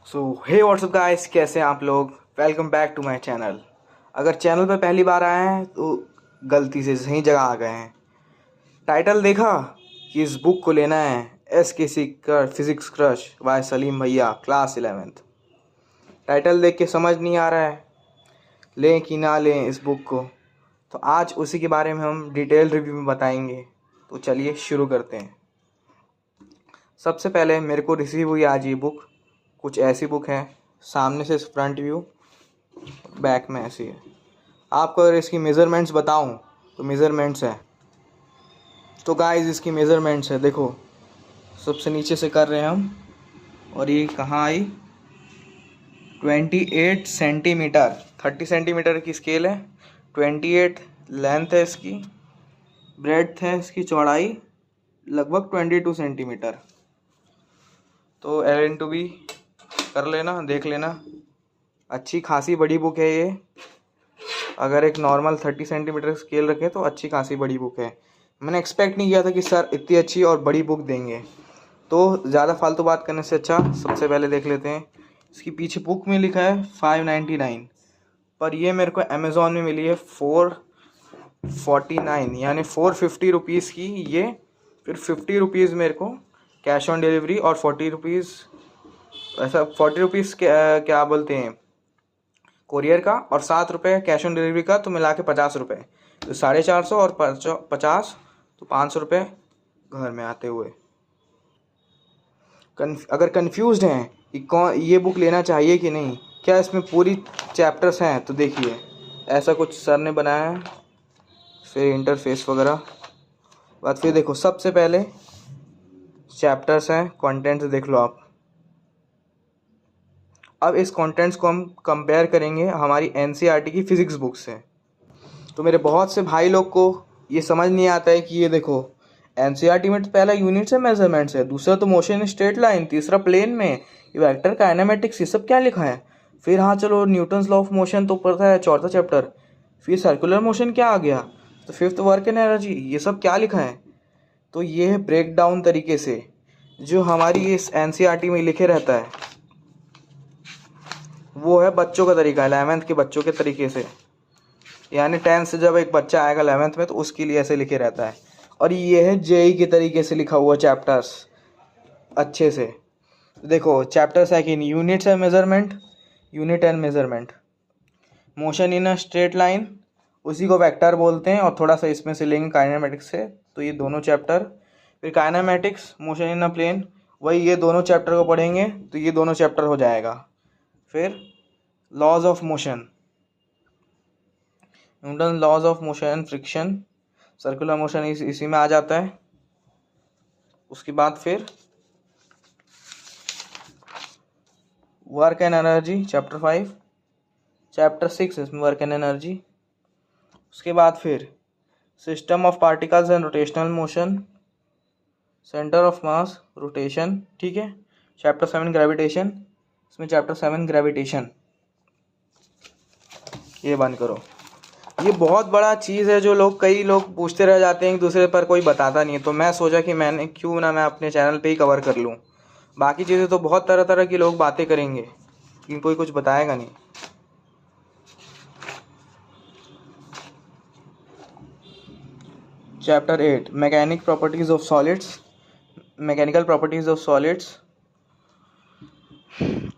सो हे WhatsApp guys, कैसे हैं आप लोग। Welcome back to my channel. अगर चैनल पर पहली बार आए हैं तो गलती से सही जगह आ गए हैं। टाइटल देखा कि इस बुक को लेना है, SKC का फिजिक्स क्रश बाय सलीम भैया, क्लास 11th। टाइटल देख के समझ नहीं आ रहा है लें कि ना लें इस बुक को, तो आज उसी के बारे में हम डिटेल रिव्यू में बताएंगे। तो चलिए शुरू करते हैं। सबसे पहले मेरे को रिसीव हुई आज ये बुक। कुछ ऐसी बुक है, सामने से फ्रंट व्यू, बैक में ऐसी है। आपको अगर इसकी मेज़रमेंट्स बताऊं तो मेज़रमेंट्स है, तो गाइस इसकी मेज़रमेंट्स है, देखो सबसे नीचे से कर रहे हैं हम। और ये कहाँ आई, 28 सेंटीमीटर, 30 सेंटीमीटर की स्केल है। 28 लेंथ है इसकी, ब्रेड्थ है इसकी चौड़ाई लगभग 22 सेंटीमीटर। तो L/B कर लेना, देख लेना। अच्छी खासी बड़ी बुक है ये। अगर एक नॉर्मल 30 सेंटीमीटर स्केल रखें तो अच्छी खासी बड़ी बुक है। मैंने एक्सपेक्ट नहीं किया था कि सर इतनी अच्छी और बड़ी बुक देंगे। तो ज़्यादा फालतू बात करने से अच्छा सबसे पहले देख लेते हैं। इसकी पीछे बुक में लिखा है 599, पर ये मेरे को अमेज़ॉन में मिली है 449, यानी 450 रुपीज़ की ये। फिर 50 रुपीज़ मेरे को कैश ऑन डिलीवरी और 40 रुपीज़, ऐसा 40 रुपीज़ क्या बोलते हैं कोरियर का, और 7 रुपये कैश ऑन डिलीवरी का, तो मिला के 50 रुपये। तो 450 और 50, तो 500 रुपये घर में आते हुए। अगर कन्फ्यूज्ड हैं कि कौन ये बुक लेना चाहिए कि नहीं, क्या इसमें पूरी चैप्टर्स हैं, तो देखिए ऐसा कुछ सर ने बनाया है, फिर इंटरफेस वगैरह। बाद फिर देखो सबसे पहले चैप्टर्स हैं, कंटेंट्स देख लो आप। अब इस कंटेंट्स को हम कंपेयर करेंगे हमारी NCERT की फ़िज़िक्स बुक से। तो मेरे बहुत से भाई लोग को ये समझ नहीं आता है कि ये देखो NCERT में तो पहला यूनिट्स है, मेजरमेंट्स है, दूसरा तो मोशन स्ट्रेट लाइन, तीसरा प्लेन में, ये वेक्टर काइनेमेटिक्स, ये सब क्या लिखा है। फिर हाँ चलो न्यूटन्स लॉ ऑफ मोशन तो पढ़ता है, चौथा चैप्टर। फिर सर्कुलर मोशन क्या आ गया, तो फिफ्थ वर्क एंड एनर्जी, ये सब क्या लिखा है। तो ये है ब्रेक डाउन तरीके से जो हमारी इस NCERT में लिखे रहता है, वो है बच्चों का तरीका, 11th के बच्चों के तरीके से। यानी 10th से जब एक बच्चा आएगा 11th में तो उसके लिए ऐसे लिखे रहता है। और ये है JEE के तरीके से लिखा हुआ चैप्टर्स अच्छे से। देखो चैप्टर्स है कि यूनिट्स है, measurement, unit and measurement, motion in a straight line, उसी को वेक्टर बोलते हैं, और थोड़ा सा इसमें से लेंगे काइनेमेटिक्स से, तो ये दोनों चैप्टर। फिर kinematics, motion in a plane, वही ये दोनों चैप्टर को पढ़ेंगे तो ये दोनों चैप्टर हो जाएगा। फिर laws of motion, Newton laws of motion and friction, circular motion इसी में आ जाता है। उसके बाद फिर work and energy, chapter 5, chapter 6 इसमें वर्क एंड एनर्जी। उसके बाद फिर system of particles and rotational motion, centre of mass, rotation, ठीक है। चैप्टर 7 ग्रेविटेशन, इसमें चैप्टर 7 ग्रेविटेशन। ये बंद करो। ये बहुत बड़ा चीज़ है जो कई लोग पूछते रह जाते हैं एक दूसरे पर, कोई बताता नहीं है। तो मैं सोचा कि क्यों ना मैं अपने चैनल पे ही कवर कर लूँ। बाकी चीज़ें तो बहुत तरह तरह की लोग बातें करेंगे लेकिन कोई कुछ बताएगा नहीं। Chapter 8 mechanical properties of solids, mechanical properties of solids.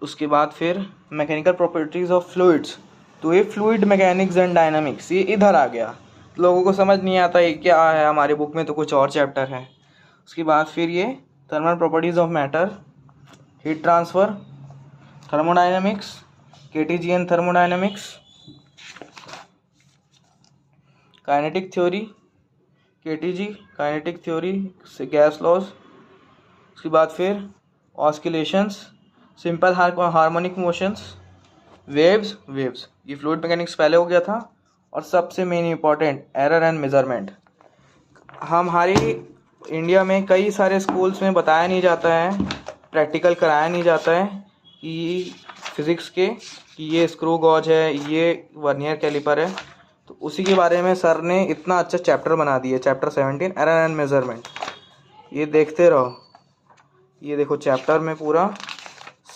उसके बाद फिर मैकेनिकल प्रॉपर्टीज़ ऑफ फ्लूइड्स, तो ये फ्लूइड मैकेनिक्स एंड डायनामिक्स, ये इधर आ गया। लोगों को समझ नहीं आता ये क्या है, हमारे बुक में तो कुछ और चैप्टर है। उसके बाद फिर ये thermal properties of matter, heat transfer, thermodynamics, KTG and thermodynamics, kinetic theory, KTG kinetic theory से गैस लॉज। उसके बाद फिर oscillations, simple harmonic motions, waves, ये फ्लूइड मैकेनिक्स पहले हो गया था। और सबसे main important error and measurement. हमारी इंडिया में कई सारे स्कूल्स में बताया नहीं जाता है, प्रैक्टिकल कराया नहीं जाता है कि फिज़िक्स के कि ये स्क्रू गॉज है, ये वर्नियर कैलिपर है। तो उसी के बारे में सर ने इतना अच्छा चैप्टर बना दिया, चैप्टर 17 एरर एंड मेजरमेंट। ये देखते रहो, ये देखो चैप्टर में पूरा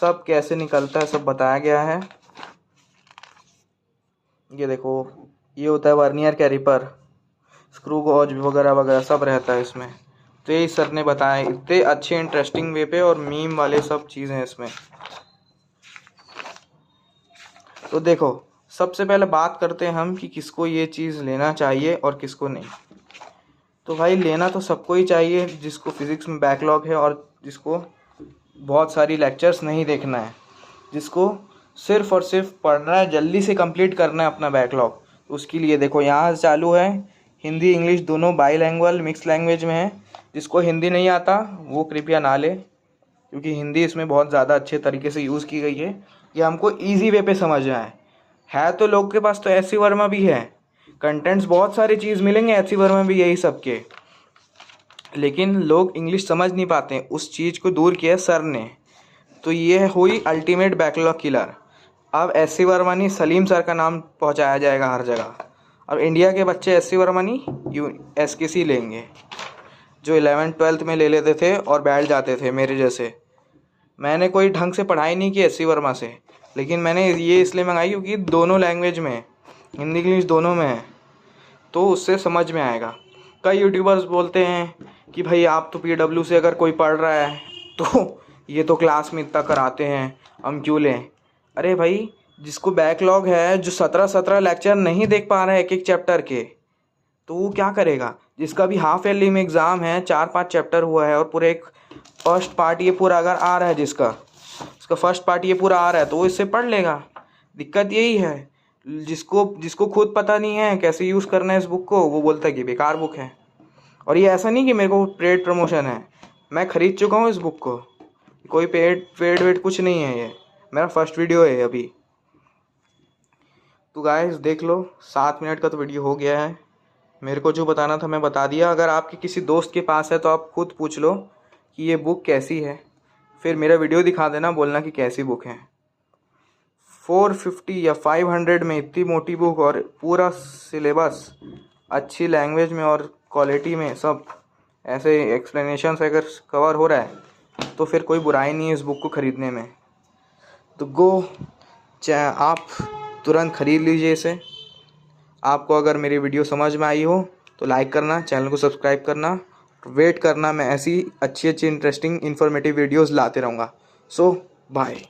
सब कैसे निकलता है सब बताया गया है। ये देखो, ये होता है वर्नियर कैलिपर, स्क्रू गॉज वगैरह वगैरह सब रहता है इसमें। तो यही सर ने बताया इतने अच्छे इंटरेस्टिंग वे पे, और मीम वाले सब चीज़ें हैं इसमें। तो देखो, सबसे पहले बात करते हैं हम कि किसको ये चीज़ लेना चाहिए और किसको नहीं। तो भाई लेना तो सबको ही चाहिए जिसको फिज़िक्स में बैकलॉग है, और जिसको बहुत सारी लेक्चर्स नहीं देखना है, जिसको सिर्फ़ और सिर्फ पढ़ना है, जल्दी से कंप्लीट करना है अपना बैकलॉग। उसके लिए देखो, यहाँ से चालू है, हिंदी इंग्लिश दोनों बाईलैंग्वेज मिक्स लैंग्वेज में है। जिसको हिंदी नहीं आता वो कृपया ना ले, क्योंकि हिंदी इसमें बहुत ज़्यादा अच्छे तरीके से यूज़ की गई है। ये हमको ईजी वे पे समझ आए है। तो लोग के पास तो एस सी वर्मा भी है, कंटेंट्स बहुत सारी चीज़ मिलेंगे एस सी वर्मा भी यही सब के, लेकिन लोग इंग्लिश समझ नहीं पाते हैं। उस चीज़ को दूर किया सर ने। तो ये हुई अल्टीमेट बैकलॉग किलर। अब एस सी वर्मा नहीं, सलीम सर का नाम पहुंचाया जाएगा हर जगह। अब इंडिया के बच्चे एस सी वर्मा नहीं एस के सी लेंगे, जो 11th-12th में ले लेते थे और बैठ जाते थे मेरे जैसे। मैंने कोई ढंग से पढ़ाई नहीं की एस सी वर्मा से, लेकिन मैंने ये इसलिए मंगाई क्योंकि दोनों लैंग्वेज में है, हिंदी इंग्लिश दोनों में है, तो उससे समझ में आएगा। कई यूट्यूबर्स बोलते हैं कि भाई आप तो PW से अगर कोई पढ़ रहा है तो ये तो क्लास में इतना कराते हैं, हम क्यों लें। अरे भाई, जिसको बैकलॉग है, जो 17 लेक्चर नहीं देख पा रहा है एक एक चैप्टर के, तो वो क्या करेगा। जिसका भी हाफ ईयरली में एग्ज़ाम है, 4-5 चैप्टर हुआ है और पूरे एक फर्स्ट पार्ट ये पूरा अगर आ रहा है, उसका फर्स्ट पार्ट ये पूरा आ रहा है, तो वो इससे पढ़ लेगा। दिक्कत यही है, जिसको खुद पता नहीं है कैसे यूज़ करना है इस बुक को, वो बोलता है कि बेकार बुक है। और ये ऐसा नहीं कि मेरे को पेड प्रमोशन है, मैं ख़रीद चुका हूँ इस बुक को, कोई पेड वेड कुछ नहीं है, ये मेरा फर्स्ट वीडियो है अभी। तो गाइस देख लो, 7 मिनट का तो वीडियो हो गया है। मेरे को जो बताना था मैं बता दिया। अगर आपके किसी दोस्त के पास है तो आप खुद पूछ लो कि ये बुक कैसी है, फिर मेरा वीडियो दिखा देना, बोलना कि कैसी बुक है। 450 या 500 में इतनी मोटी बुक और पूरा सिलेबस अच्छी लैंग्वेज में और क्वालिटी में, सब ऐसे एक्सप्लेनेशन से अगर कवर हो रहा है तो फिर कोई बुराई नहीं है इस बुक को ख़रीदने में। तो आप तुरंत ख़रीद लीजिए इसे। आपको अगर मेरी वीडियो समझ में आई हो तो लाइक करना, चैनल को सब्सक्राइब करना, वेट करना, मैं ऐसी अच्छी इंटरेस्टिंग इन्फॉर्मेटिव वीडियोस लाते रहूँगा। सो बाय।